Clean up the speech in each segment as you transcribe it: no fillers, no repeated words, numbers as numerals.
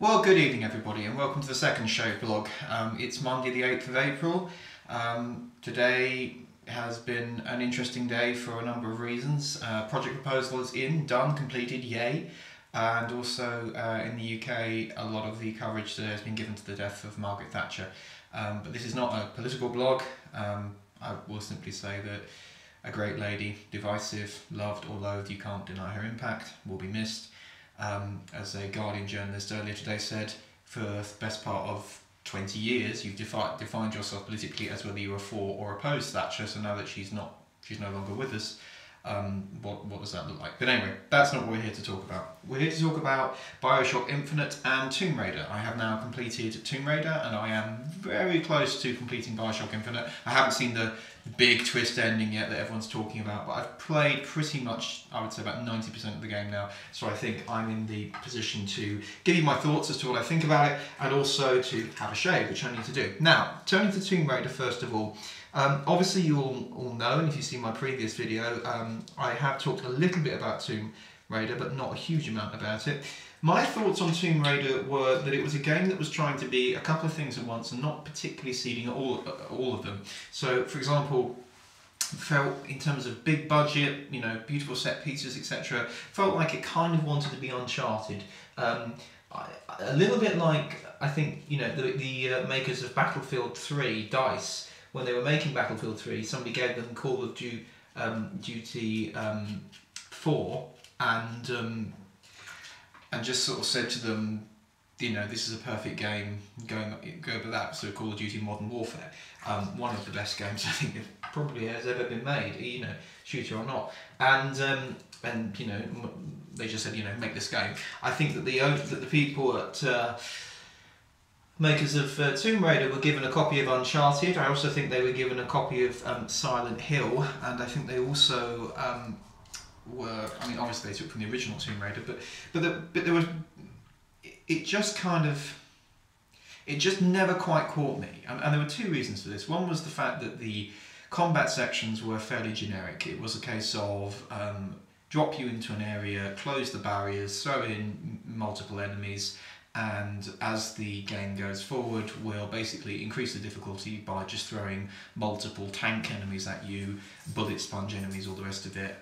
Well, good evening everybody and welcome to the second show blog. It's Monday the 8th of April. Today has been an interesting day for a number of reasons. Project proposal is in, done, completed, yay. And also in the UK a lot of the coverage today has been given to the death of Margaret Thatcher. But this is not a political blog. I will simply say that a great lady, divisive, loved or loathed, you can't deny her impact, will be missed. As a Guardian journalist earlier today said, for the best part of 20 years you've defined yourself politically as whether you were for or opposed Thatcher, so now that she's no longer with us, what does that look like? But anyway, that's not what we're here to talk about. We're here to talk about Bioshock Infinite and Tombraider. I have now completed Tombraider and I am very close to completing Bioshock Infinite. I haven't seen the big twist ending yet that everyone's talking about, but I've played pretty much, I would say about 90% of the game now, so I think I'm in the position to give you my thoughts as to what I think about it, and also to have a shave, which I need to do. Now, turning to Tombraider first of all, obviously you all know, and if you've seen my previous video, I have talked a little bit about Tombraider, but not a huge amount about it. My thoughts on Tombraider were that it was a game that was trying to be a couple of things at once and not particularly seeding all of them. So, for example, felt in terms of big budget, you know, beautiful set pieces, etc., felt like it kind of wanted to be Uncharted. A little bit like, I think, you know, the makers of Battlefield 3, DICE, when they were making Battlefield 3, somebody gave them Call of Duty 4 and just sort of said to them, you know, this is a perfect game, go over that, so Call of Duty Modern Warfare. One of the best games I think that probably has ever been made, you know, shooter or not. And you know, they just said, you know, make this game. I think that the people at makers of Tombraider were given a copy of Uncharted. I also think they were given a copy of Silent Hill, and I think they also were, I mean, obviously they took from the original Tombraider, but there was, it just never quite caught me, and there were two reasons for this. One was the fact that the combat sections were fairly generic. It was a case of drop you into an area, close the barriers, throw in multiple enemies, and as the game goes forward, we'll basically increase the difficulty by just throwing multiple tank enemies at you, bullet sponge enemies, all the rest of it,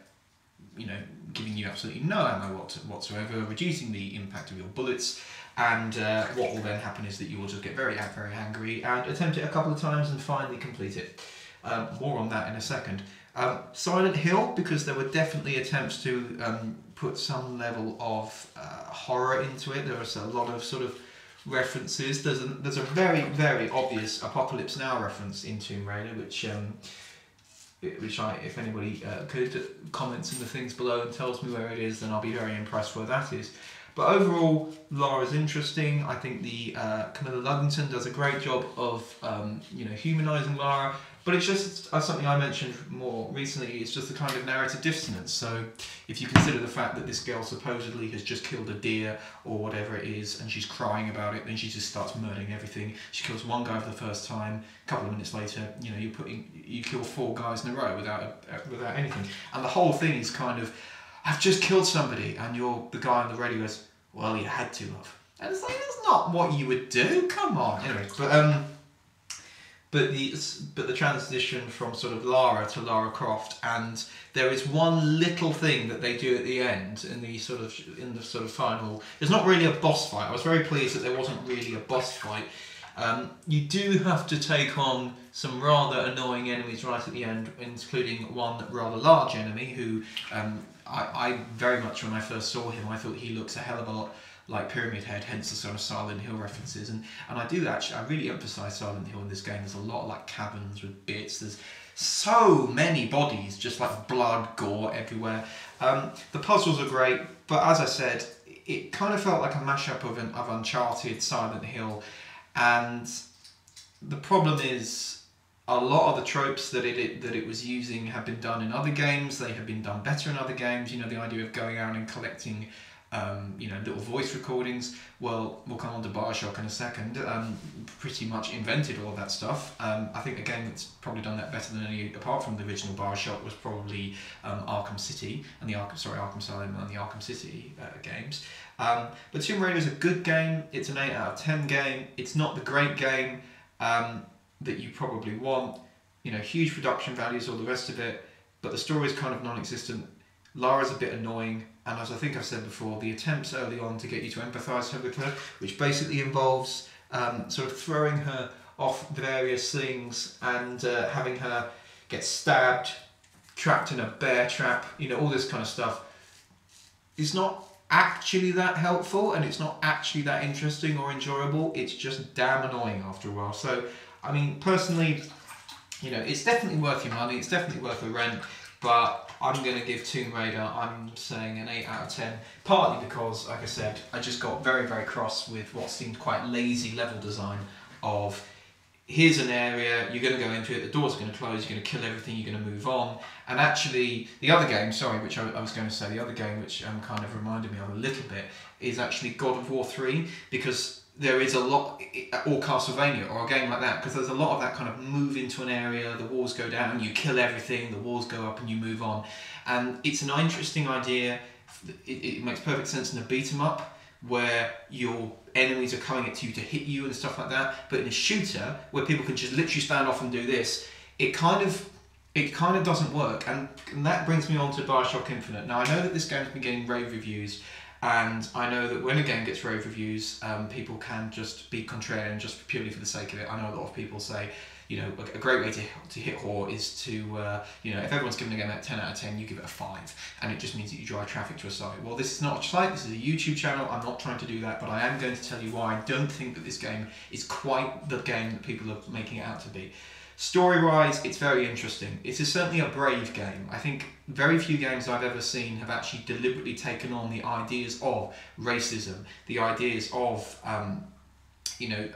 you know, giving you absolutely no ammo whatsoever, reducing the impact of your bullets, and what will then happen is that you will just get very, very angry and attempt it a couple of times and finally complete it. More on that in a second. Silent Hill, because there were definitely attempts to put some level of horror into it. There was a lot of sort of references. There's a very, very obvious Apocalypse Now reference in Tombraider, which if anybody could comments in the things below and tells me where it is, then I'll be very impressed where that is. But overall, Lara's interesting. I think the Camilla Luddington does a great job of you know, humanising Lara. But it's just something I mentioned more recently. It's just a kind of narrative dissonance. So if you consider the fact that this girl supposedly has just killed a deer or whatever it is, and she's crying about it, then she just starts murdering everything. She kills one guy for the first time. A couple of minutes later, you know, you kill 4 guys in a row without anything. And the whole thing is kind of, I've just killed somebody, and the guy on the radio goes, well, you had to have. And it's like, that's not what you would do. Come on. Anyway, but the transition from sort of Lara to Lara Croft, and there is one little thing that they do at the end in the sort of final. There's not really a boss fight. I was very pleased that there wasn't really a boss fight. You do have to take on some rather annoying enemies right at the end, including one rather large enemy who I very much, when I first saw him, I thought he looks a hell of a lot like Pyramid Head, hence the sort of Silent Hill references. And I do actually, I really emphasise Silent Hill in this game. There's a lot of like caverns with bits. There's so many bodies, just like blood, gore everywhere. The puzzles are great, but as I said, it kind of felt like a mashup of Uncharted, Silent Hill, and the problem is a lot of the tropes that it was using have been done in other games. They have been done better in other games. You know, the idea of going out and collecting you know, little voice recordings. Well, we'll come on to Bioshock in a second. Pretty much invented all of that stuff. I think a game that's probably done that better than any, apart from the original Bioshock, was probably Arkham City and the Arkham Asylum and the Arkham City games. But Tombraider is a good game. It's an 8 out of 10 game. It's not the great game that you probably want. You know, huge production values, all the rest of it. But the story is kind of non-existent. Lara's a bit annoying, and as I think I've said before, the attempts early on to get you to empathise with her, which basically involves sort of throwing her off various things and having her get stabbed, trapped in a bear trap, you know, all this kind of stuff, is not actually that helpful, and it's not actually that interesting or enjoyable. It's just damn annoying after a while. So, I mean, personally, you know, it's definitely worth your money, it's definitely worth the rent, but I'm going to give Tombraider, I'm saying an 8 out of 10, partly because, like I said, I just got very, very cross with what seemed quite lazy level design of, here's an area, you're going to go into it, the door's going to close, you're going to kill everything, you're going to move on. And actually, the other game, sorry, which I was going to say, the other game which kind of reminded me of a little bit, is actually God of War 3, because there is a lot, or Castlevania, or a game like that, because there's a lot of that kind of move into an area, the walls go down, you kill everything, the walls go up and you move on. And it's an interesting idea, it makes perfect sense in a beat 'em up, where your enemies are coming at you to hit you and stuff like that, but in a shooter, where people can just literally stand off and do this, it kind of doesn't work, and that brings me on to Bioshock Infinite. Now, I know that this game's been getting rave reviews, and I know that when a game gets rave reviews, people can just be contrarian just purely for the sake of it. I know a lot of people say, you know, a great way to hit horror is to, you know, if everyone's giving a game a 10 out of 10, you give it a 5, and it just means that you drive traffic to a site. Well, this is not a site, this is a YouTube channel, I'm not trying to do that, but I am going to tell you why I don't think that this game is quite the game that people are making it out to be. Story-wise, it's very interesting. It is certainly a brave game. I think very few games I've ever seen have actually deliberately taken on the ideas of racism, the ideas of, you know,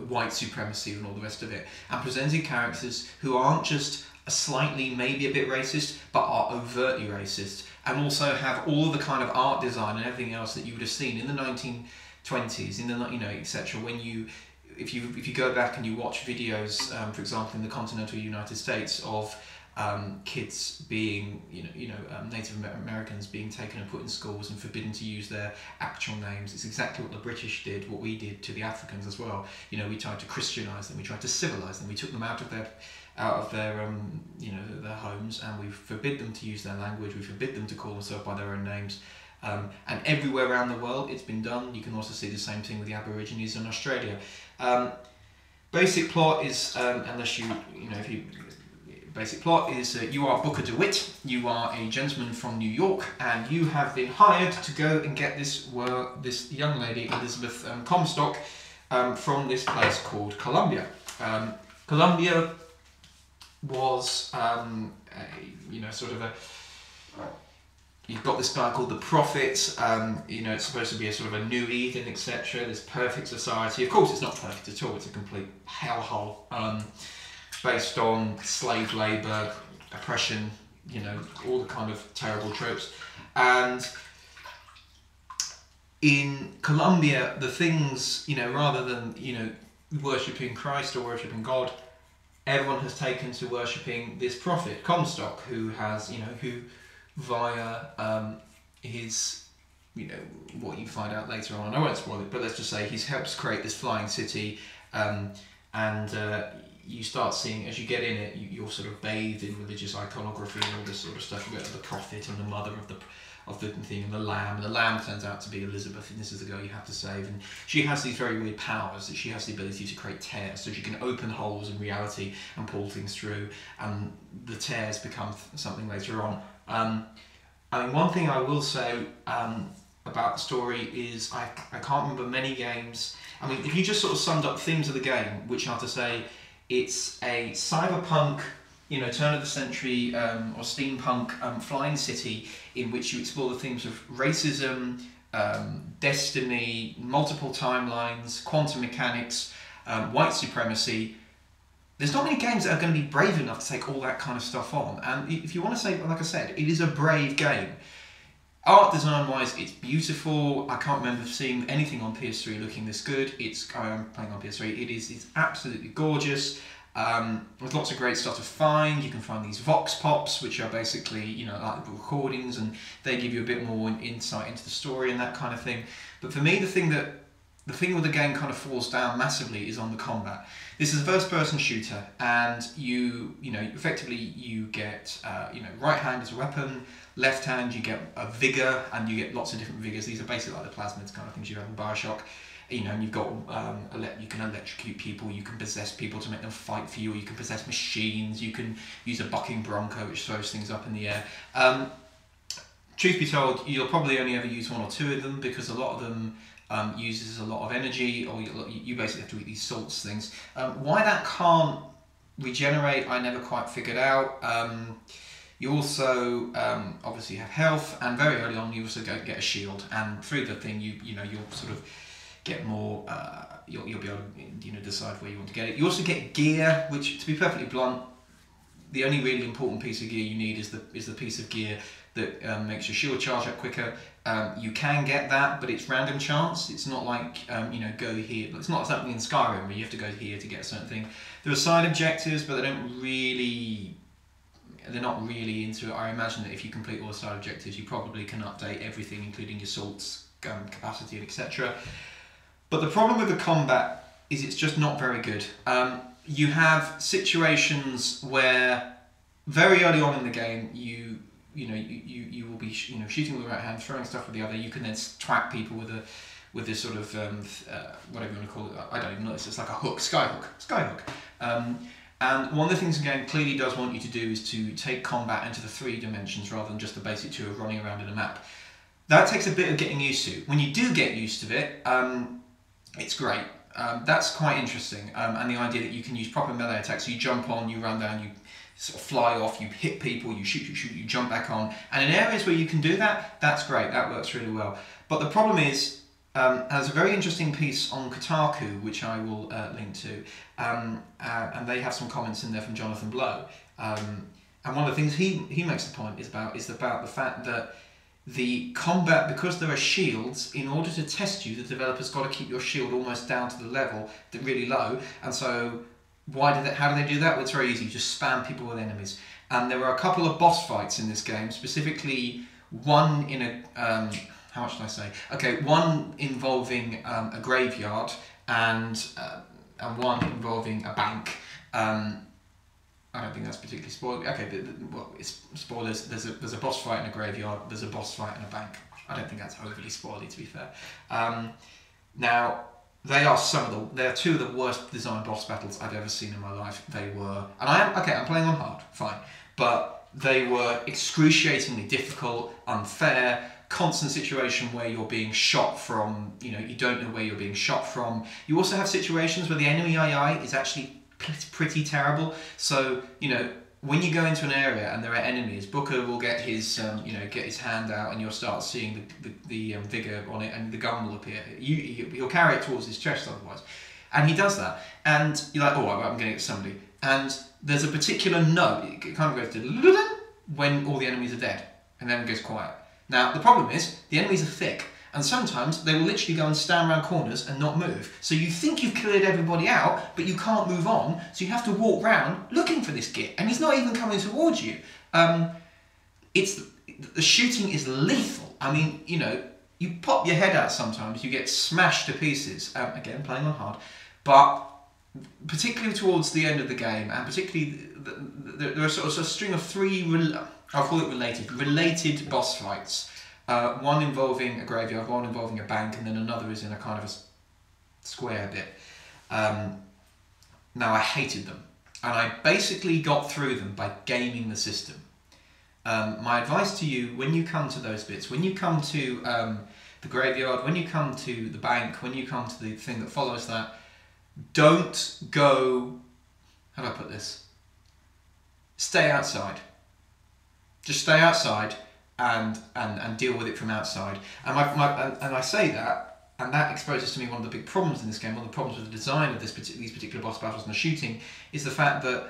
white supremacy and all the rest of it, and presenting characters who aren't just slightly, maybe a bit racist, but are overtly racist, and also have all of the kind of art design and everything else that you would have seen in the 1920s, in the, you know, etc. When you, if you go back and you watch videos, for example, in the continental United States of kids being, Native Americans being taken and put in schools and forbidden to use their actual names. It's exactly what the British did, what we did to the Africans as well. You know, we tried to Christianize them, we tried to civilize them, we took them out of their their homes, and we forbid them to use their language, we forbid them to call themselves by their own names. And everywhere around the world it's been done. You can also see the same thing with the Aborigines in Australia. Basic plot is, basic plot is you are Booker DeWitt, you are a gentleman from New York, and you have been hired to go and get this young lady, Elizabeth Comstock, from this place called Columbia. Columbia was, you've got this guy called the Prophet, it's supposed to be a sort of a new Eden, etc., this perfect society. Of course it's not perfect at all, it's a complete hellhole, based on slave labour, oppression, all the kind of terrible tropes. And in Colombia, the things, rather than, worshipping Christ or worshipping God, everyone has taken to worshipping this prophet, Comstock, who has, who via his, what you find out later on, I won't spoil it, but let's just say he helps create this flying city, you start seeing, as you get in it, you're sort of bathed in religious iconography and all this sort of stuff. You get the prophet and the mother of the thing, and the lamb. And the lamb turns out to be Elizabeth, and this is the girl you have to save. And she has these very weird powers, that she has the ability to create tears, so she can open holes in reality and pull things through, and the tears become something later on. One thing I will say about the story is I can't remember many games. If you just sort of summed up themes of the game, which are to say, it's a cyberpunk, turn of the century or steampunk flying city in which you explore the themes of racism, destiny, multiple timelines, quantum mechanics, white supremacy. There's not many games that are going to be brave enough to take all that kind of stuff on. And if you want to say, like I said, it is a brave game. Art design wise, it's beautiful. I can't remember seeing anything on PS3 looking this good. I'm playing on PS3. It's absolutely gorgeous. There's lots of great stuff to find. You can find these vox pops, which are basically, you know, like recordings, and they give you a bit more insight into the story and that kind of thing. But for me, the thing where the game kind of falls down massively is on the combat. This is a first-person shooter, and you effectively you get right hand as a weapon, left hand you get a vigor, and you get lots of different vigors. These are basically like the plasmids kind of things you have in Bioshock. And you've got you can electrocute people, you can possess people to make them fight for you, or you can possess machines, you can use a bucking bronco which throws things up in the air. Truth be told, you'll probably only ever use one or two of them, because a lot of them uses a lot of energy, or you basically have to eat these salts things. Why that can't regenerate, I never quite figured out. You also obviously have health, and very early on you also get a shield, and through the thing you'll sort of get more. You'll be able to decide where you want to get it. You also get gear, which, to be perfectly blunt, the only really important piece of gear you need is the piece of gear that makes your shield charge up quicker. You can get that, but it's random chance. It's not like go here. It's not something in Skyrim where you have to go here to get a certain thing. There are side objectives, but they're not really into it. I imagine that if you complete all the side objectives, you probably can update everything, including your salts capacity and etc. But the problem with the combat is it's just not very good. You have situations where very early on in the game you will be shooting with the right hand, throwing stuff with the other. You can then twat people with this sort of whatever you want to call it. I don't even know. It's like a hook, skyhook. And one of the things the game clearly does want you to do is to take combat into the 3 dimensions rather than just the basic 2 of running around in a map. That takes a bit of getting used to. When you do get used to it, it's great. That's quite interesting, and the idea that you can use proper melee attacks. So you jump on, you run down, you sort of fly off, you hit people, you shoot, you jump back on. And in areas where you can do that, that's great, that works really well. But the problem is, there's a very interesting piece on Kotaku, which I will link to, and they have some comments in there from Jonathan Blow. And one of the things he makes the point is about the fact that the combat, because there are shields, in order to test you, the developer's got to keep your shield almost down to the level, really low. And so, how do they do that? Well, it's very easy. You just spam people with enemies. And there were a couple of boss fights in this game, specifically one in a how much did I say? Okay, one involving a graveyard and one involving a bank. I don't think that's particularly spoiler. Okay, well, it's spoilers. There's a boss fight in a graveyard. There's a boss fight in a bank. I don't think that's overly spoilery, to be fair. Now, they are two of the worst designed boss battles I've ever seen in my life. They were, and I'm playing on hard, fine, but they were excruciatingly difficult, unfair, constant situation where you're being shot from. You don't know where you're being shot from. You also have situations where the enemy AI is actually pretty terrible. So when you go into an area and there are enemies, Booker will get his hand out, and you'll start seeing the vigor on it, and the gun will appear. He'll carry it towards his chest otherwise, and he does that, and you're like, oh, I'm going to get somebody, and there's a particular note. It kind of goes to when all the enemies are dead, and then it goes quiet. Now the problem is the enemies are thick. And sometimes they will literally go and stand around corners and not move. So you think you've cleared everybody out, but you can't move on, so you have to walk round looking for this git, and he's not even coming towards you. The shooting is lethal. I mean, you pop your head out sometimes, you get smashed to pieces. Again, playing on hard, but particularly towards the end of the game, and particularly there are sort of a string of 3, I'll call it related boss fights. One involving a graveyard, one involving a bank, and then another is in a kind of a square bit. Now, I hated them, and I basically got through them by gaming the system. My advice to you, when you come to those bits, when you come to the graveyard, when you come to the bank, when you come to the thing that follows that, don't go, how do I put this? Stay outside. Just stay outside. And deal with it from outside. And I say that, and that exposes to me one of the big problems in this game. One of the problems with the design of these particular boss battles and the shooting is the fact that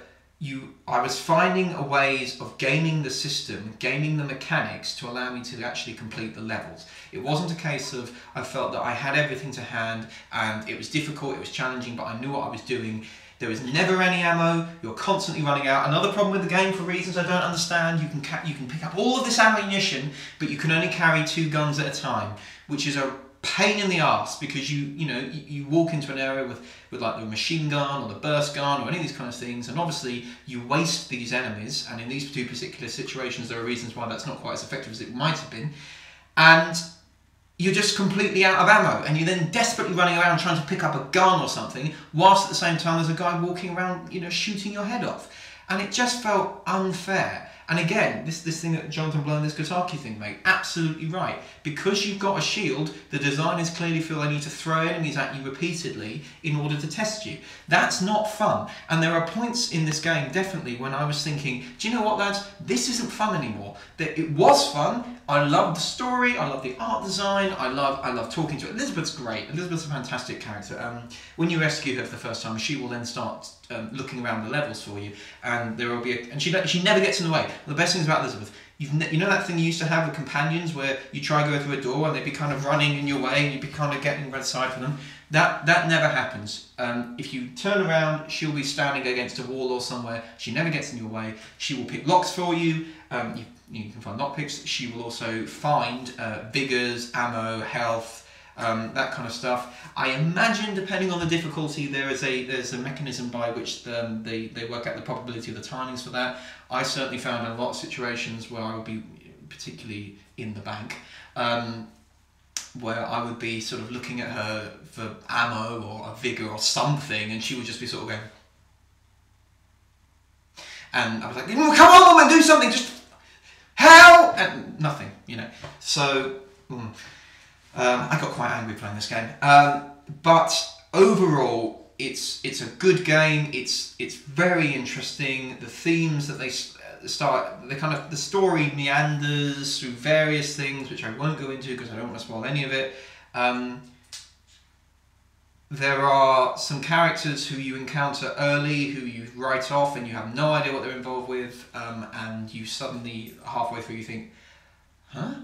I was finding ways of gaming the system, gaming the mechanics to allow me to actually complete the levels. It wasn't a case of I felt that I had everything to hand and it was difficult, it was challenging, but I knew what I was doing. There was never any ammo, you're constantly running out. Another problem with the game, for reasons I don't understand, you can pick up all of this ammunition, but you can only carry 2 guns at a time, which is a pain in the arse, because you walk into an area with like the machine gun or the burst gun or any of these kind of things, and obviously you waste these enemies, and in these 2 particular situations there are reasons why that's not quite as effective as it might have been, and you're just completely out of ammo, and you're then desperately running around trying to pick up a gun or something, whilst at the same time there's a guy walking around, shooting your head off. And it just felt unfair. And again, this thing that Jonathan Blow and this Kotaku thing made, absolutely right. Because you've got a shield, the designers clearly feel they need to throw enemies at you repeatedly in order to test you. That's not fun. And there are points in this game, definitely, when I was thinking, do you know what, lads? This isn't fun anymore. It was fun. I love the story. I love the art design. I love talking to her. Elizabeth's great. Elizabeth's a fantastic character. When you rescue her for the first time, she will then start looking around the levels for you, and there will be and she never gets in the way. The best things about Elizabeth, you know that thing you used to have with companions where you try to go through a door and they'd be kind of running in your way and you'd be kind of getting red side for them. That never happens. If you turn around, she'll be standing against a wall or somewhere. She never gets in your way. She will pick locks for you. You can find lockpicks. She will also find vigors, ammo, health, that kind of stuff. I imagine, depending on the difficulty, there's a mechanism by which they work out the probability of the timings for that. I certainly found in a lot of situations where I would be, particularly in the bank, where I would be sort of looking at her for ammo or a vigor or something, and she would just be sort of going, and I was like, come on, woman, do something, just how? And nothing, So I got quite angry playing this game, but overall, it's a good game. It's very interesting. The themes that they start, the story meanders through various things, which I won't go into because I don't want to spoil any of it. There are some characters who you encounter early who you write off and you have no idea what they're involved with, and you suddenly, halfway through, you think, huh?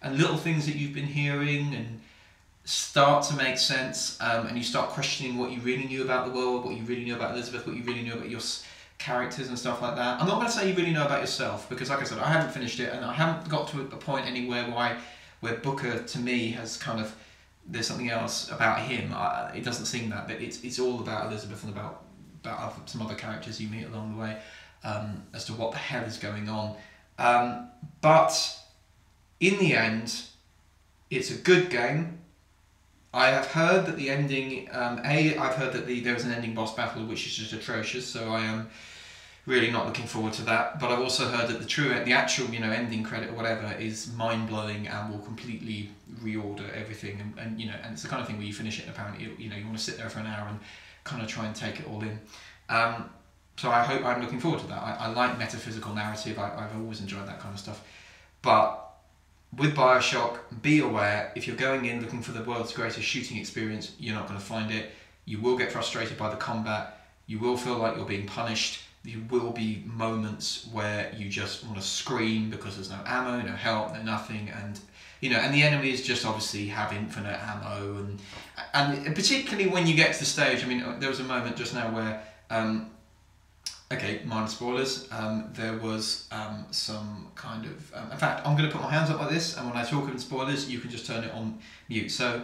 And little things that you've been hearing and start to make sense, and you start questioning what you really knew about the world, what you really knew about Elizabeth, what you really knew about your characters and stuff like that. I'm not going to say you really know about yourself, because like I said, I haven't finished it and I haven't got to a point anywhere where Booker, to me, has kind of, there's something else about him. It doesn't seem that, but it's all about Elizabeth and about some other characters you meet along the way, as to what the hell is going on. But in the end, it's a good game. I have heard that the ending, I've heard that there was an ending boss battle which is just atrocious, so I am really not looking forward to that. But I've also heard that the actual ending credit or whatever is mind-blowing and will completely reorder everything, and it's the kind of thing where you finish it and apparently you want to sit there for an hour and kind of try and take it all in. So I'm looking forward to that. I like metaphysical narrative. I've always enjoyed that kind of stuff. But with Bioshock, be aware, if you're going in looking for the world's greatest shooting experience, you're not going to find it. You will get frustrated by the combat. You will feel like you're being punished. There will be moments where you just want to scream because there's no ammo, no help, no nothing, and and the enemies just obviously have infinite ammo, and particularly when you get to the stage. I mean, there was a moment just now where, okay, minor spoilers, there was some kind of... in fact, I'm going to put my hands up like this, and when I talk in spoilers, you can just turn it on mute. So,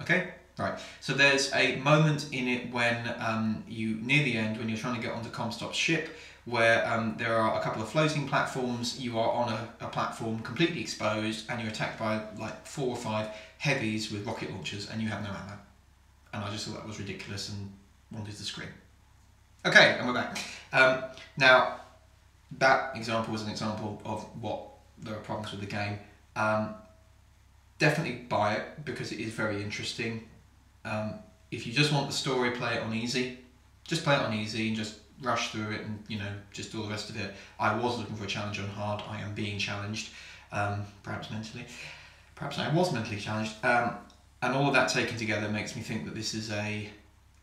okay? Right. So there's a moment in it when near the end, when you're trying to get onto Comstop's ship, where there are a couple of floating platforms. You are on a platform completely exposed, and you're attacked by like 4 or 5 heavies with rocket launchers, and you have no ammo. And I just thought that was ridiculous and wanted to scream. Okay, and we're back. Now, that example was an example of what there are problems with the game. Definitely buy it because it is very interesting. If you just want the story, play it on easy. Just play it on easy and just rush through it, and just do all the rest of it. I was looking for a challenge on hard. I am being challenged, perhaps mentally. Perhaps I was mentally challenged. And all of that taken together makes me think that this is a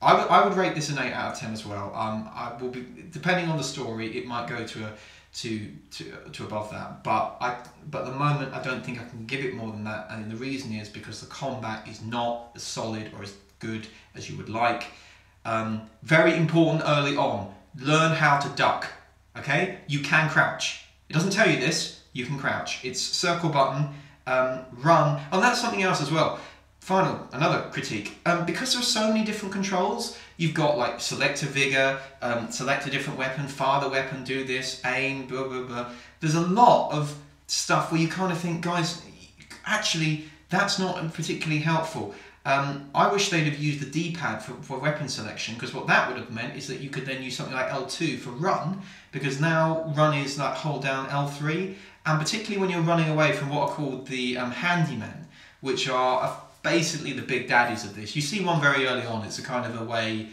I would rate this an 8 out of 10 as well. I will be, depending on the story, it might go to above that, but at the moment I don't think I can give it more than that, and the reason is because the combat is not as solid or as good as you would like. Very important early on, learn how to duck. Okay, you can crouch. It doesn't tell you this. You can crouch. It's circle button, run, and that's something else as well. Another critique, because there are so many different controls. You've got like select a vigor, select a different weapon, fire the weapon, do this, aim, blah blah blah. There's a lot of stuff where you kind of think, guys, actually that's not particularly helpful. I wish they'd have used the D-pad for weapon selection, because what that would have meant is that you could then use something like L2 for run, because now run is like hold down L3, and particularly when you're running away from what are called the handymen, which are basically the big daddies of this. You see one very early on. It's a kind of a way,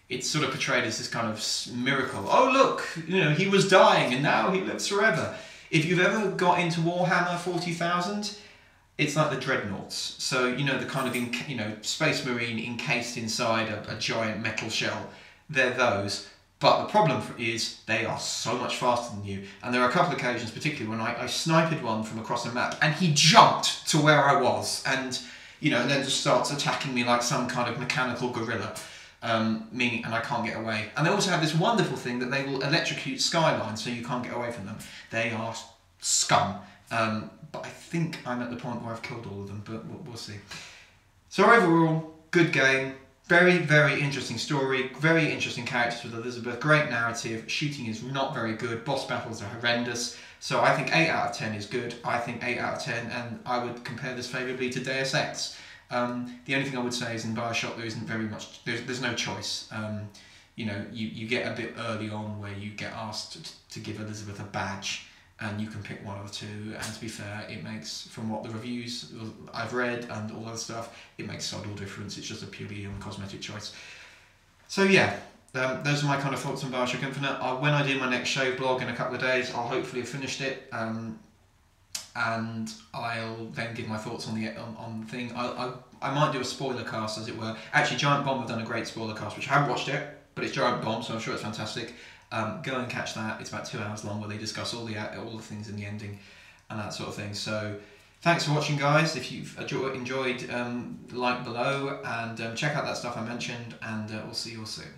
it's sort of portrayed as this kind of miracle. Oh look, you know, he was dying and now he lives forever. If you've ever got into Warhammer 40,000, it's like the dreadnoughts. So, you know, the kind of, space marine encased inside a giant metal shell. They're those. But the problem is they are so much faster than you. And there are a couple of occasions, particularly when I sniped one from across a map and he jumped to where I was and, and then just starts attacking me like some kind of mechanical gorilla. And I can't get away. And they also have this wonderful thing that they will electrocute skylines so you can't get away from them. They are scum. But I think I'm at the point where I've killed all of them, but we'll see. So overall, good game. Very, very interesting story, very interesting characters with Elizabeth, great narrative, shooting is not very good, boss battles are horrendous, so I think 8 out of 10 is good. I think 8 out of 10, and I would compare this favourably to Deus Ex. The only thing I would say is in Bioshock there isn't very much, there's no choice. You get a bit early on where you get asked to give Elizabeth a badge, and you can pick one of the two, and to be fair, it makes, from what the reviews I've read and all that stuff, it makes sod all difference. It's just a purely cosmetic choice. So yeah, those are my kind of thoughts on Bioshock Infinite. When I do my next show blog in a couple of days, I'll hopefully have finished it, and I'll then give my thoughts on the thing. I might do a spoiler cast, as it were. Actually, Giant Bomb have done a great spoiler cast, which I haven't watched yet, but it's Giant Bomb, so I'm sure it's fantastic. Go and catch that. It's about 2 hours long, where they discuss all the things in the ending and that sort of thing. So thanks for watching, guys. If you've enjoyed, like below, and check out that stuff I mentioned, and we'll see you all soon.